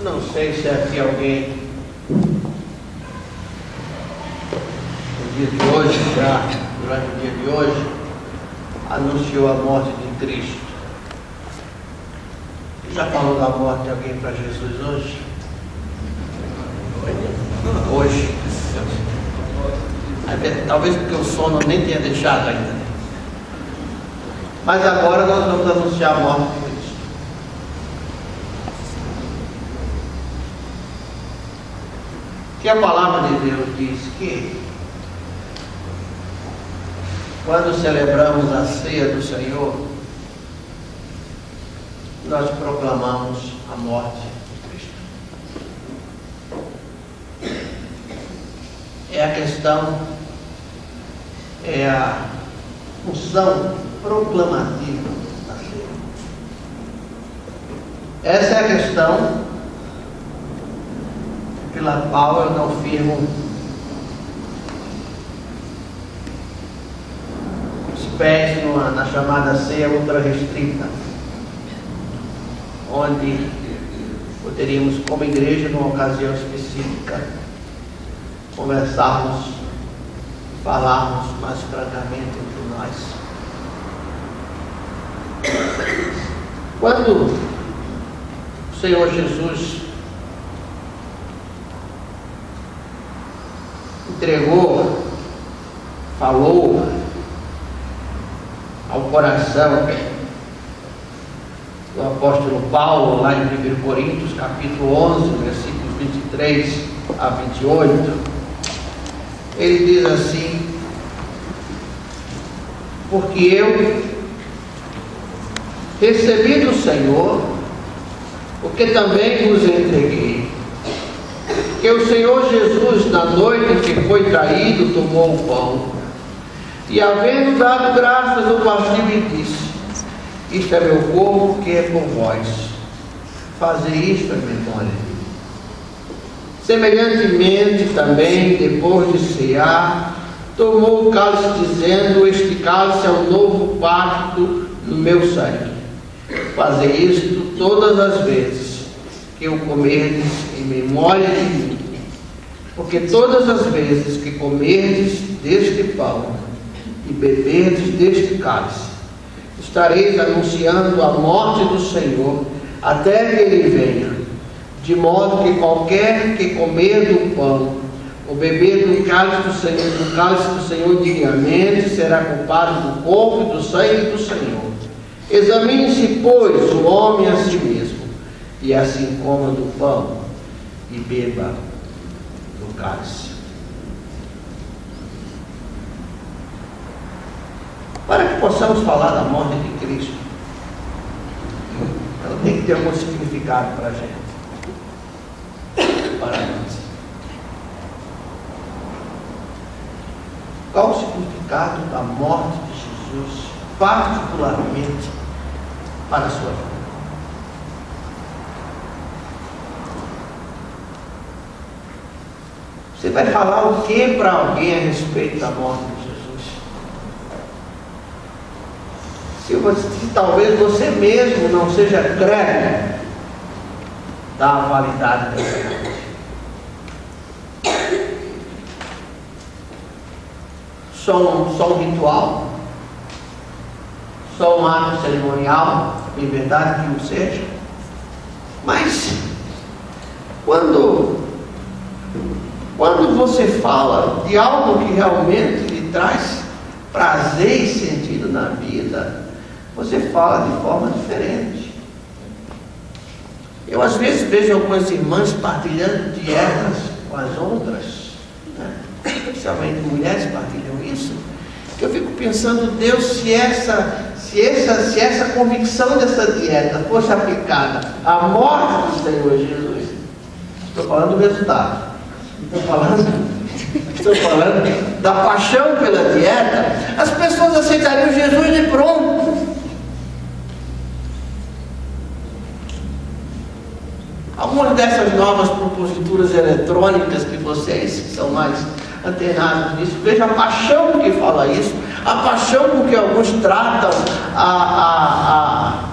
Eu não sei se aqui alguém, no dia de hoje, já durante o dia de hoje, anunciou a morte de Cristo. Já falou da morte de alguém para Jesus hoje? Hoje. Talvez porque o sono nem tenha deixado ainda. Mas agora nós vamos anunciar a morte de Cristo. Que a palavra de Deus diz que quando celebramos a ceia do Senhor, nós proclamamos a morte de Cristo. É a questão, é a função proclamativa da ceia. Essa é a questão pela qual eu não firmo os pés na chamada ceia ultra restrita, onde poderíamos, como igreja, numa ocasião específica, conversarmos, falarmos mais francamente entre nós. Quando o Senhor Jesus entregou, falou ao coração do apóstolo Paulo, lá em 1 Coríntios, capítulo 11, versículos 23 a 28, ele diz assim: porque eu recebi do Senhor, porque também vos entreguei, que o Senhor Jesus, na noite em que foi traído, tomou o pão, e havendo dado graças, o partiu e disse: isto é meu corpo que é por vós, fazei isto em memória de mim. Semelhantemente também, depois de cear, tomou o cálice, dizendo: este cálice é o novo pacto no meu sangue. Fazei isto todas as vezes que o comerdes em memória de mim. Porque todas as vezes que comerdes deste pão e beberdes deste cálice, estareis anunciando a morte do Senhor até que Ele venha. De modo que qualquer que comer do pão ou beber do cálice do Senhor dignamente, será culpado do corpo e do sangue do Senhor. Examine-se, pois, o homem a si mesmo, e assim coma do pão e beba do cálice. Para que possamos falar da morte de Cristo, ela tem que ter algum significado para a gente, para nós. Qual o significado da morte de Jesus, particularmente para a sua vida? Você vai falar o que para alguém a respeito da morte de Jesus? Se talvez você mesmo não seja crente, dá a validade dessa morte. Só um ritual, só um ato cerimonial, em verdade que o seja, mas quando você fala de algo que realmente lhe traz prazer e sentido na vida, você fala de forma diferente. Eu às vezes vejo algumas irmãs partilhando dietas com as outras, né? Especialmente mulheres partilham isso, que eu fico pensando: Deus, se essa convicção dessa dieta fosse aplicada à morte do Senhor Jesus, estou falando do resultado, estou falando da paixão pela dieta, as pessoas aceitariam Jesus de pronto. Algumas dessas novas proposituras eletrônicas que vocês que são mais antenados nisso, veja a paixão com que fala isso, a paixão com que alguns tratam a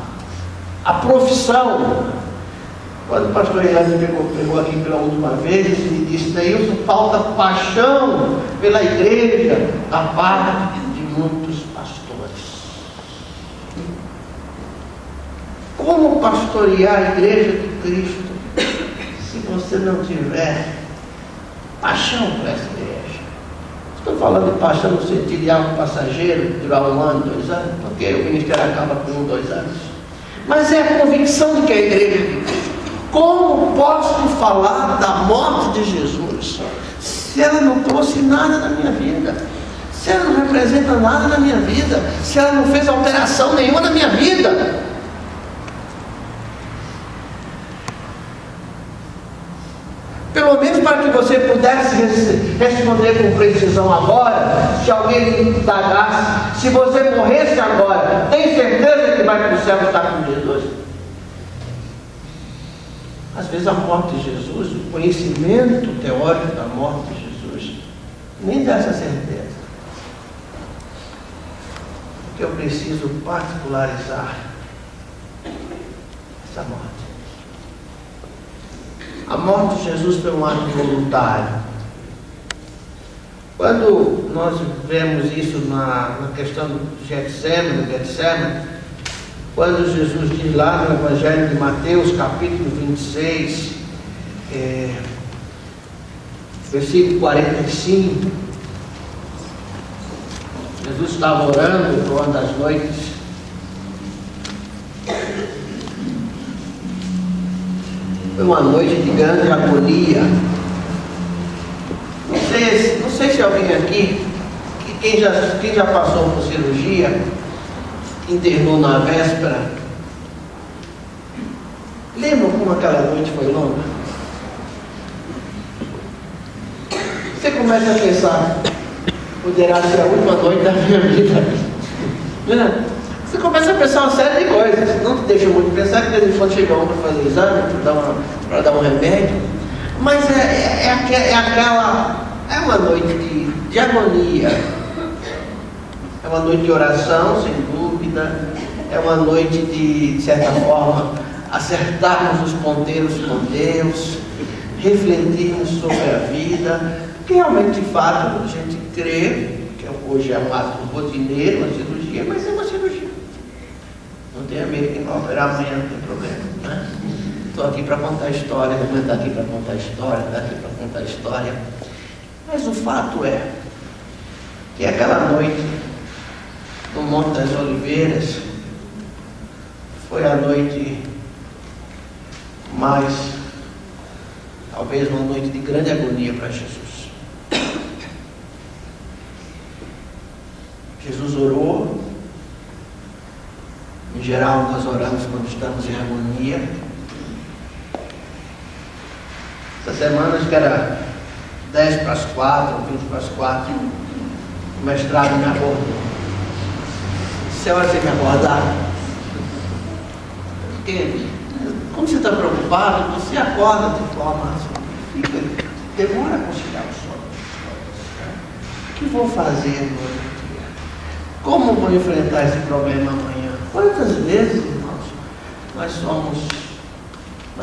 profissão. Quando o pastor Irã pegou aqui pela última vez e disse: Neilson, falta paixão pela igreja da parte de muitos pastores. Como pastorear a igreja de Cristo se você não tiver paixão por essa igreja? Estou falando de paixão no sentido de algo passageiro, durar 1 ano, 2 anos, porque o ministério acaba com 1, 2 anos. Mas é a convicção de que a igreja de Cristo. Como posso falar da morte de Jesus se ela não trouxe nada na minha vida? Se ela não representa nada na minha vida? Se ela não fez alteração nenhuma na minha vida? Pelo menos para que você pudesse responder com precisão agora, se alguém lhe indagasse, se você morresse agora, tem certeza que vai para o céu estar com Jesus? Às vezes a morte de Jesus, o conhecimento teórico da morte de Jesus, nem dá essa certeza. Porque eu preciso particularizar essa morte. A morte de Jesus foi um ato voluntário. Quando nós vemos isso na questão do Getsemane, quando Jesus diz lá no Evangelho de Mateus, capítulo 26, versículo 45, Jesus estava orando por uma das noites. Foi uma noite de grande agonia. Não sei se alguém aqui, quem já passou por cirurgia, internou na véspera, lembra como aquela noite foi longa? Você começa a pensar: poderá ser a última noite da minha vida. Você começa a pensar uma série de coisas. Não te deixa muito pensar, que de vez em quando chega um para fazer exame, para dar um remédio. Mas é uma noite de agonia. É uma noite de oração, sem dúvida. É uma noite de certa forma, acertarmos os ponteiros com Deus, refletirmos sobre a vida. Porque realmente, de fato, a gente crê que hoje é um ato rotineiro, uma cirurgia, mas é uma cirurgia. Não tenha medo, quem vai operar amanhã não tem problema, né? Estou aqui para contar a história, não está aqui para contar a história, está aqui para contar a história. Mas o fato é que aquela noite no Monte das Oliveiras foi a noite mais, talvez uma noite de grande agonia para Jesus. Jesus orou. Em geral, nós oramos quando estamos em agonia. Essa semana, acho que era 10 para as 4, 20 para as 4, o mestrado me abordou. Se a hora você me abordar, porque quando você está preocupado, você acorda de forma assim, demora a conciliar o sono. O que vou fazer no outro dia? Como vou enfrentar esse problema amanhã? Quantas vezes, irmãos, nós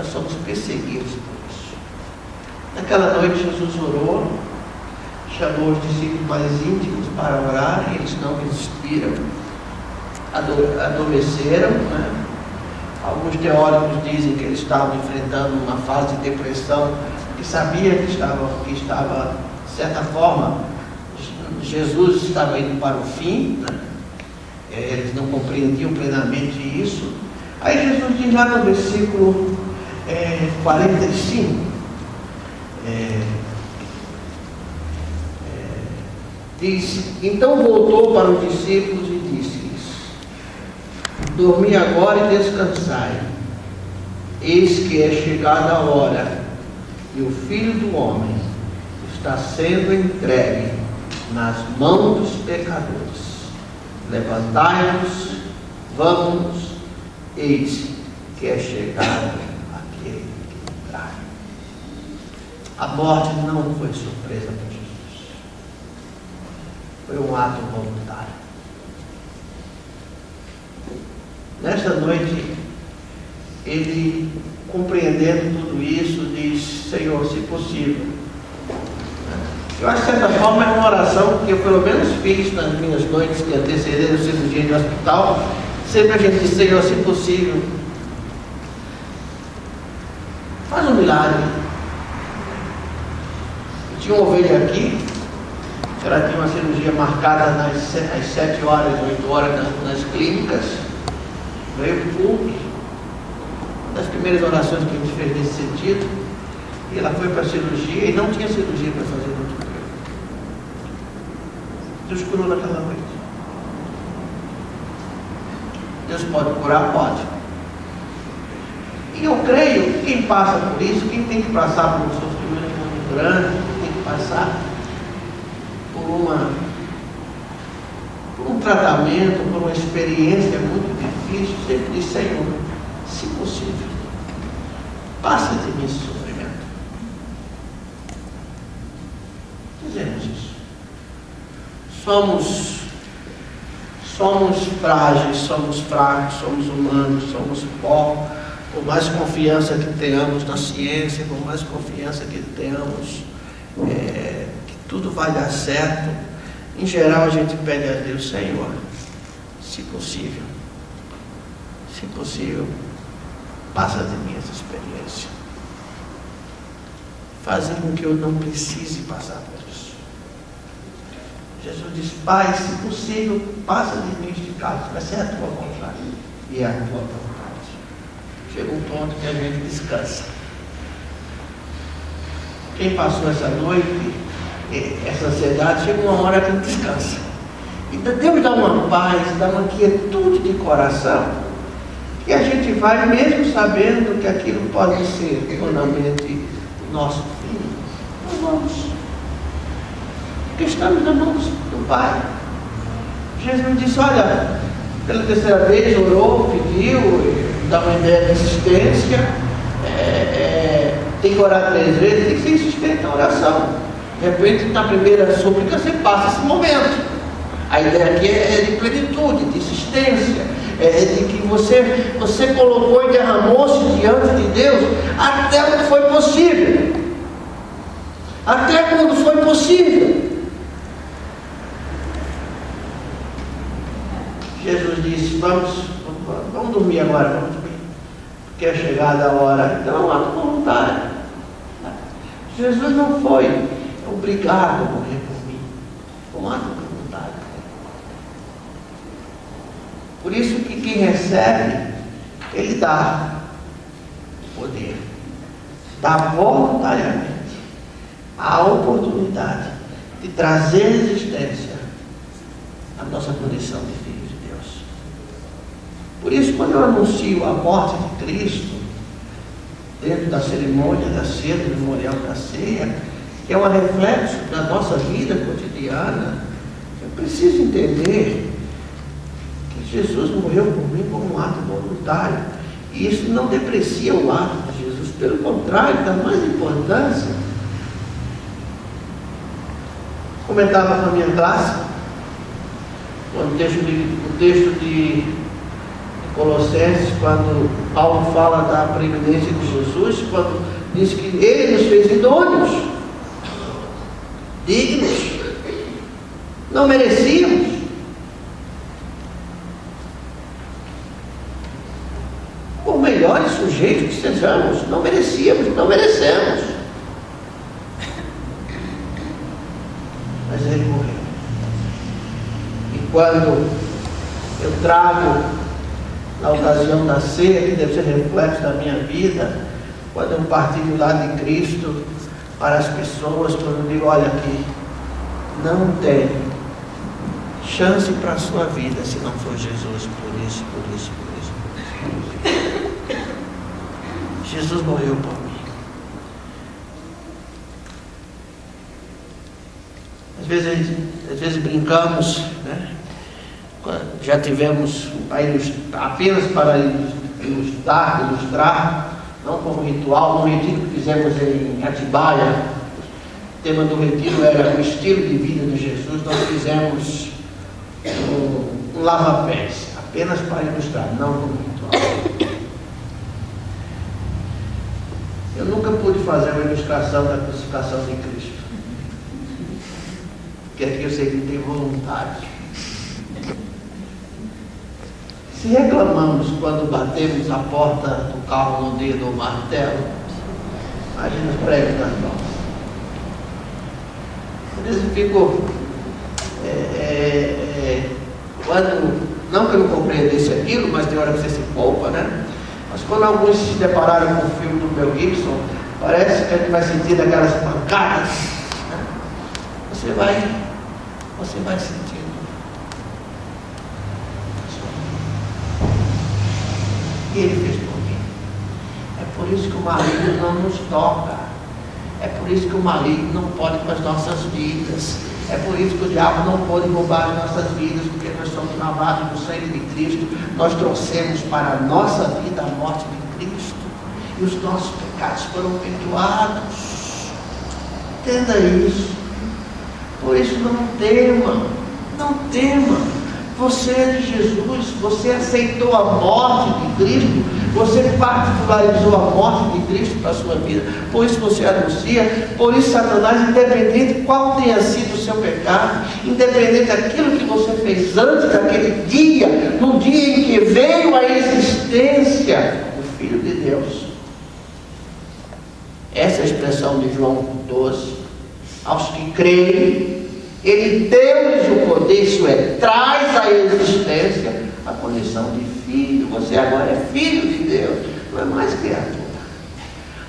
somos perseguidos por isso? Naquela noite Jesus orou, chamou os discípulos mais íntimos para orar, e eles não resistiram, adormeceram, né? Alguns teóricos dizem que eles estavam enfrentando uma fase de depressão, que sabia que estava, de certa forma, Jesus estava indo para o fim, né? Eles não compreendiam plenamente isso. Aí Jesus diz lá no versículo 45, diz: então voltou para os discípulos e disse-lhes: dormi agora e descansai, eis que é chegada a hora, e o Filho do Homem está sendo entregue nas mãos dos pecadores. Levantai-vos, vamos, eis que é chegado aquele que trai. A morte não foi surpresa para Jesus. Foi um ato voluntário. Nesta noite, ele, compreendendo tudo isso, diz: Senhor, se possível. Eu acho que, de certa forma, é uma oração que eu pelo menos fiz nas minhas noites que antecederam a cirurgia de hospital. Sempre a gente diz: Senhor, se possível, faz um milagre. Eu tinha uma ovelha aqui, ela tinha uma cirurgia marcada às 7 horas, 8 horas nas clínicas, veio público, uma das primeiras orações que a gente fez nesse sentido, e ela foi para a cirurgia e não tinha cirurgia para fazer no outro dia. Deus curou naquela noite. Deus pode curar? Pode. E eu creio que quem passa por isso, quem tem que passar por um sofrimento muito grande, tem que passar por um tratamento, por uma experiência muito difícil, sempre diz: Senhor, se possível, passa de mim esse sofrimento. Dizemos isso. Somos frágeis, somos fracos, somos humanos, somos pó. Por mais confiança que tenhamos na ciência, por mais confiança que tenhamos que tudo vai dar certo, em geral a gente pede a Deus: Senhor, se possível, passa de mim essa experiência. Fazer com que eu não precise passar por isso. Jesus diz: Pai, se possível, passa de mim este cálice, vai ser a tua vontade. E é a tua vontade. Chega um ponto que a gente descansa. Quem passou essa noite, essa ansiedade, chega uma hora que descansa. E Deus dá uma paz, dá uma quietude de coração, e a gente vai mesmo sabendo que aquilo pode ser plenamente o nosso fim. Nós vamos. Porque estamos na mão do Pai. Jesus disse: olha, pela terceira vez orou, pediu, dá uma ideia de insistência, tem que orar 3 vezes, tem que ser insistente na oração. De repente, na primeira súplica, você passa esse momento. A ideia aqui é de plenitude, de insistência, de que você colocou e derramou-se diante de Deus até quando foi possível. Até quando foi possível. Jesus disse: vamos dormir agora, vamos dormir, porque é chegada a hora. Então é um ato voluntário. Jesus não foi obrigado a morrer por mim, foi um ato voluntário. Por isso que quem recebe, ele dá o poder, dá voluntariamente a oportunidade de trazer à existência a nossa condição de filho. Por isso, quando eu anuncio a morte de Cristo, dentro da cerimônia da ceia, do memorial da ceia, que é um reflexo da nossa vida cotidiana, eu preciso entender que Jesus morreu por mim como um ato voluntário. E isso não deprecia o ato de Jesus, pelo contrário, dá mais importância. Comentava com a minha classe, o texto de Colossenses, quando Paulo fala da preeminência de Jesus, quando diz que ele nos fez idôneos, dignos, não merecíamos. Por melhores sujeitos que sejamos, não merecíamos, não merecemos. Mas ele morreu. E quando eu trago, na ocasião da ceia, que deve ser reflexo da minha vida, quando eu partilho lá de Cristo para as pessoas, quando eu digo: olha aqui, não tem chance para a sua vida se não for Jesus, por isso. Jesus morreu por mim. Às vezes brincamos, né? Já tivemos, apenas para ilustrar, não como ritual, no retiro que fizemos em Atibaia, o tema do retiro era o estilo de vida de Jesus. Nós fizemos um lava-pés, apenas para ilustrar, não como ritual. fazer uma ilustração da crucificação de Cristo. Porque aqui eu sei que tem voluntários. Se reclamamos quando batemos a porta do carro no dedo ou martelo, imagina os pregos das mãos. Por isso eu fico, não que eu não compreendesse aquilo, mas tem hora que você se poupa, né? Mas quando alguns se depararam com o filme do Mel Gibson, parece que a gente vai sentir aquelas pancadas, né? Você vai sentindo. E ele fez por mim. É por isso que o maligno não nos toca. É por isso que o maligno não pode com as nossas vidas. É por isso que o diabo não pode roubar as nossas vidas, porque nós somos lavados no sangue de Cristo. Nós trouxemos para a nossa vida a morte de Cristo. E os nossos pecados foram perdoados. Entenda isso. Por isso não tema. Não tema. Você é de Jesus, você aceitou a morte de Cristo, você particularizou a morte de Cristo para a sua vida, por isso você anuncia, por isso Satanás, independente qual tenha sido o seu pecado, independente daquilo que você fez antes daquele dia, no dia em que veio a existência o Filho de Deus. Essa é a expressão de João 12, aos que creem, ele deu-lhes o poder, isso é, traz à existência a condição de filho. Você agora é filho de Deus, não é mais criatura.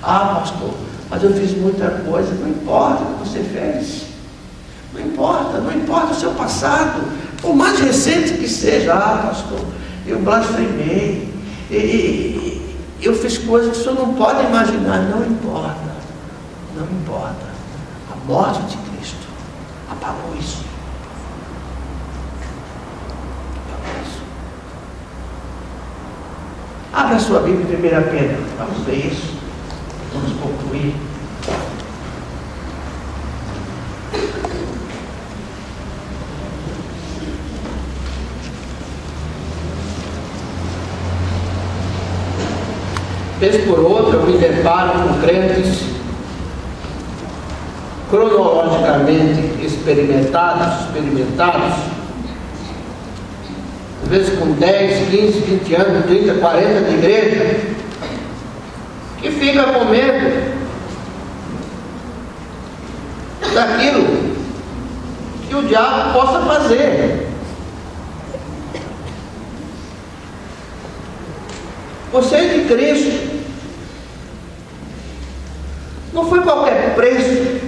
Ah, pastor, mas eu fiz muita coisa. Não importa o que você fez. Não importa o seu passado, por mais recente que seja. Ah, pastor, eu blasfemei, eu fiz coisas que o senhor não pode imaginar. Não importa. A morte de Cristo apagou isso. Abra a sua Bíblia em 1 Pedro. Vamos ver isso. Vamos concluir. Vez por outra eu me deparo com crentes cronologicamente experimentados, às vezes com 10, 15, 20 anos, 30, 40 de igreja, que fica com medo daquilo que o diabo possa fazer. Você é de Cristo. Não foi qualquer preço.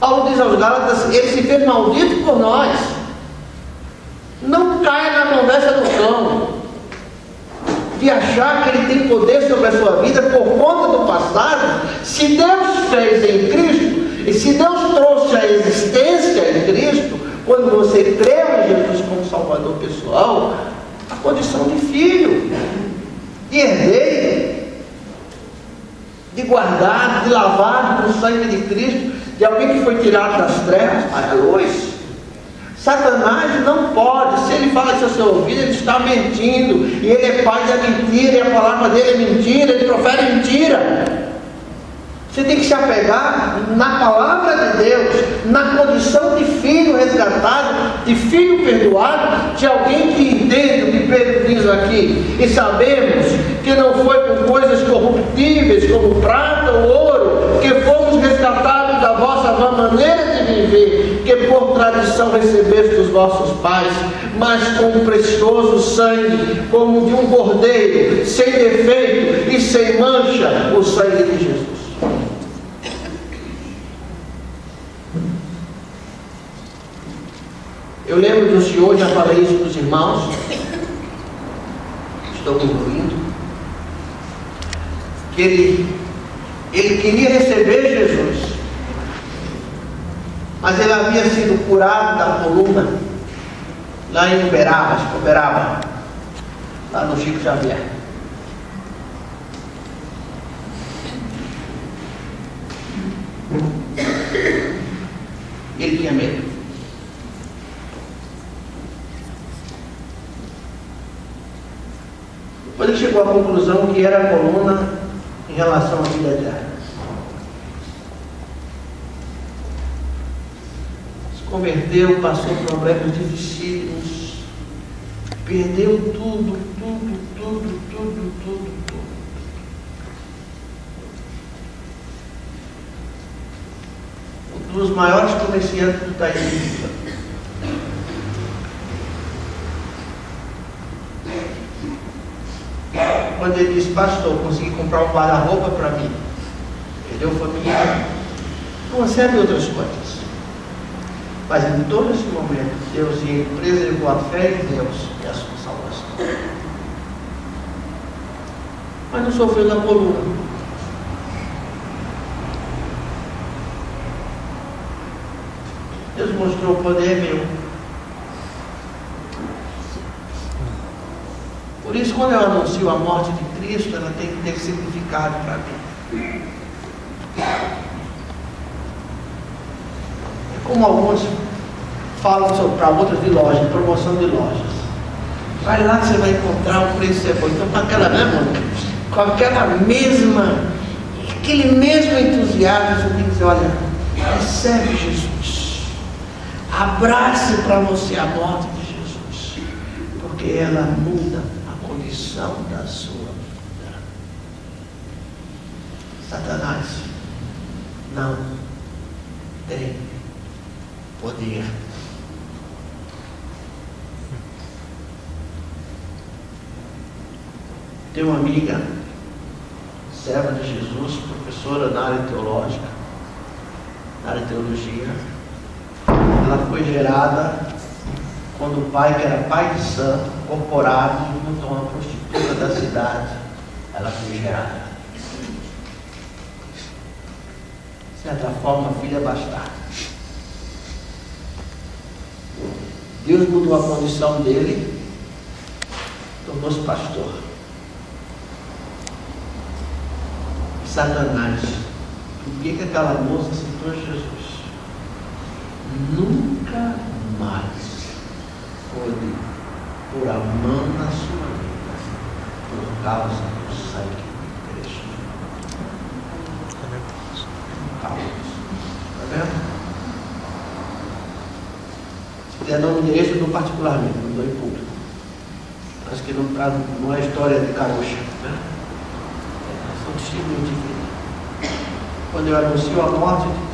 Paulo diz aos Gálatas, ele se fez maldito por nós. Não caia na conversa do cão de achar que ele tem poder sobre a sua vida por conta do passado. Se Deus fez em Cristo, e se Deus trouxe a existência em Cristo, quando você creu em Jesus como Salvador pessoal, a condição de filho, de herdeiro, de guardado, de lavado no sangue de Cristo, de alguém que foi tirado das trevas para a luz. Satanás não pode, se ele fala isso ao seu ouvido, ele está mentindo, e ele é pai da mentira, e a palavra dele é mentira, ele profere mentira. Você tem que se apegar na palavra de Deus, na condição de filho resgatado, de filho perdoado, de alguém que entende o que Pedro diz aqui. E sabemos que não foi por coisas corruptíveis, como prata ou ouro, que fomos resgatados da vossa vã maneira de viver, que por tradição recebeste dos vossos pais, mas com um precioso sangue, como de um cordeiro, sem defeito e sem mancha, o sangue de Jesus. Eu lembro de um senhor, já falei isso para os irmãos, estou me incluindo, que ele queria receber Jesus, mas ele havia sido curado da coluna lá em Uberaba, lá no Chico Xavier. Ele tinha medo. Depois ele chegou à conclusão que era a coluna em relação à vida eterna. Se converteu, passou problemas dificílimos, perdeu tudo. Um dos maiores comerciantes do Taíbe. Quando ele disse: pastor, consegui comprar um guarda-roupa para mim, perdeu família, uma série de outras coisas. Mas em todo esse momento, Deus preservou a fé em Deus e a sua salvação. Mas não sofreu da coluna. Deus mostrou o poder meu. Por isso, quando eu anuncio a morte de Cristo, ela tem que ter significado para mim. É como alguns falam para outras de loja, promoção de lojas. Vai lá que você vai encontrar um preço bom. Então, com aquele mesmo entusiasmo, você tem que dizer: olha, recebe Jesus. Abrace para você a morte de Jesus, porque ela muda a condição da sua vida. Satanás não tem poder. Tenho uma amiga, serva de Jesus, professora na área teológica, na área de teologia. Ela foi gerada quando o pai, que era pai de santo, corporado, junto a uma prostituta da cidade, ela foi gerada. De certa forma, filha bastarda. Deus mudou a condição dele, tornou-se pastor. Satanás, por que aquela moça citou Jesus? Nunca mais pôde pôr a mão na sua vida por causa do sangue de Cristo. Está vendo? Se der nome de endereço, eu dou particularmente, não dou em público. Acho que não é história de carocha, né? São testemunhos de vida. Quando eu anuncio a morte de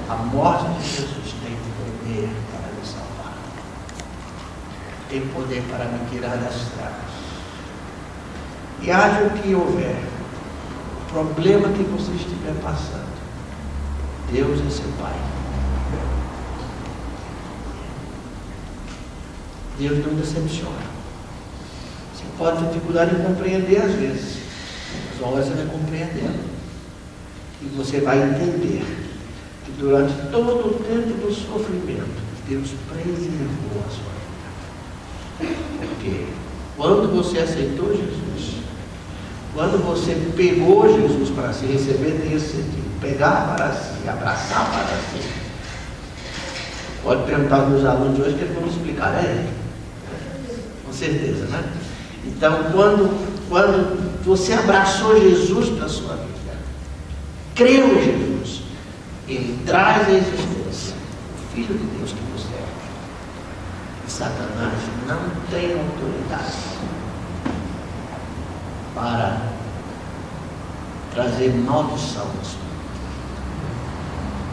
a morte de Jesus tem poder para me salvar. Tem poder para me tirar das trevas. E haja o que houver, o problema que você estiver passando, Deus é seu Pai. Deus não decepciona. Você pode ter dificuldade em compreender às vezes, mas uma hora você vai compreendendo. E você vai entender que durante todo o tempo do sofrimento, Deus preservou a sua vida. Porque quando você aceitou Jesus, quando você pegou Jesus para si, receber tem esse sentido, pegar para si, abraçar para si. Pode perguntar aos meus alunos hoje que eles vão me explicar, com certeza, né? Então, quando você abraçou Jesus para a sua vida, creu em Jesus, Ele traz a existência o Filho de Deus que você é. E Satanás não tem autoridade para trazer maldição na sua vida.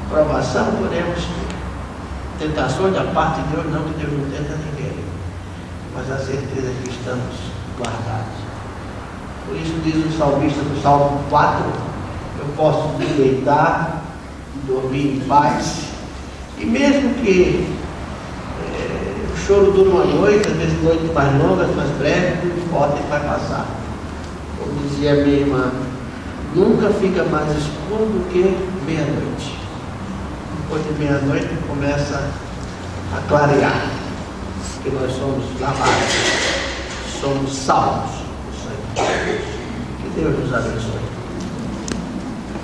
Provação podemos ter. Tentações da parte de Deus, não, que Deus não tenta ninguém. Mas a certeza é que estamos guardados. Por isso diz o salmista no Salmo 4, eu posso me deitar e dormir em paz. E mesmo que o choro dure uma noite, às vezes noites mais longas, mais breves, não importa, ele vai passar. Como dizia minha irmã, nunca fica mais escuro do que meia-noite. Depois de meia-noite começa a clarear, porque nós somos lavados, somos salvos do sangue de Jesus. Que Deus nos abençoe.